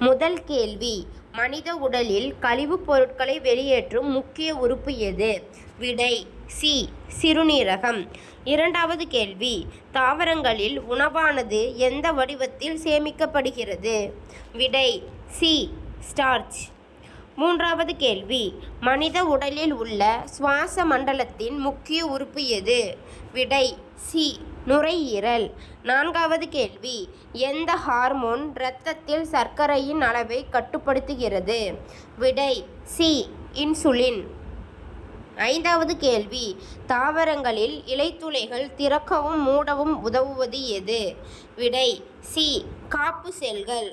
முதல் கேள்வி, மனித உடலில் கழிவுப் பொருட்களை வெளியேற்றும் முக்கிய உறுப்பு எது? விடை சி. சிறுநீரகம். இரண்டாவது கேள்வி, தாவரங்களில் உணவானது எந்த வடிவத்தில் சேமிக்கப்படுகிறது? விடை சி. ஸ்டார்ச். மூன்றாவது கேள்வி, மனித உடலில் உள்ள சுவாச மண்டலத்தின் முக்கிய உறுப்பு எது? விடை சி. நுரையீரல். நான்காவது கேள்வி, எந்த ஹார்மோன் இரத்தத்தில் சர்க்கரையின் அளவை கட்டுப்படுத்துகிறது? விடை சி. இன்சுலின். ஐந்தாவது கேள்வி, தாவரங்களில் இலைத்துளைகள் திறக்கவும் மூடவும் உதவுவது எது? விடை சி. காப்பு செல்கள்.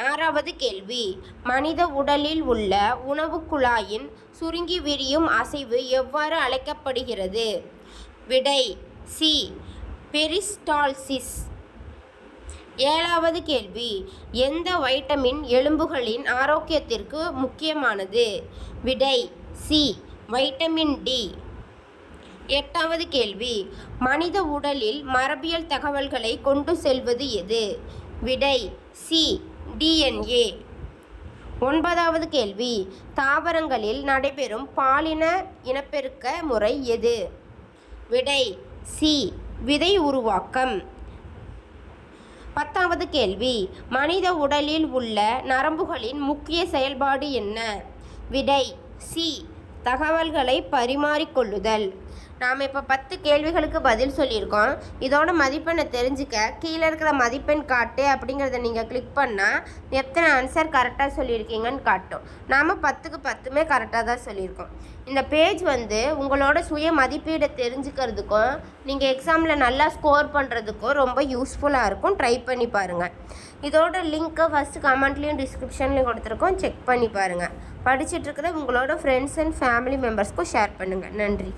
ஆறாவது கேள்வி, மனித உடலில் உள்ள உணவு குழாயின் சுருங்கி விரியும் அசைவு எவ்வாறு அழைக்கப்படுகிறது? விடை சி. பெரிஸ்டால்சிஸ். ஏழாவது கேள்வி, எந்த வைட்டமின் எலும்புகளின் ஆரோக்கியத்திற்கு முக்கியமானது? விடை சி. Vitamin D. எட்டாவது கேள்வி, மனித உடலில் மரபியல் தகவல்களை கொண்டு செல்வது எது? விடை சி. டிஎன்ஏ. ஒன்பதாவது கேள்வி, தாவரங்களில் நடைபெறும் பாலின இனப்பெருக்க முறை எது? விடை சி. விதை உருவாக்கம். பத்தாவது கேள்வி, மனித உடலில் உள்ள நரம்புகளின் முக்கிய செயல்பாடு என்ன? விடை சி. தகவல்களை பரிமாறிக்கொள்ளுதல். நாம் இப்போ 10 கேள்விகளுக்கு பதில் சொல்லியிருக்கோம். இதோட மதிப்பெண்ணை தெரிஞ்சுக்க கீழே இருக்கிற மதிப்பெண் காட்டு அப்படிங்கிறத நீங்கள் கிளிக் பண்ணால் எத்தனை ஆன்சர் கரெக்டாக சொல்லியிருக்கீங்கன்னு காட்டும். நாம் 10க்கு 10மே கரெக்டாக தான் சொல்லியிருக்கோம். இந்த பேஜ் உங்களோட சுய மதிப்பீடை தெரிஞ்சுக்கிறதுக்கும் நீங்கள் எக்ஸாமில் நல்லா ஸ்கோர் பண்ணுறதுக்கும் ரொம்ப யூஸ்ஃபுல்லாக இருக்கும். ட்ரை பண்ணி பாருங்கள். இதோட லிங்க்கை ஃபஸ்ட்டு கமெண்ட்லேயும் டிஸ்கிரிப்ஷன்லேயும் கொடுத்துருக்கோம். செக் பண்ணி பாருங்கள். படிச்சுட்டு இருக்கிற உங்களோட ஃப்ரெண்ட்ஸ் அண்ட் ஃபேமிலி மெம்பர்ஸ்க்கும் ஷேர் பண்ணுங்கள். நன்றி.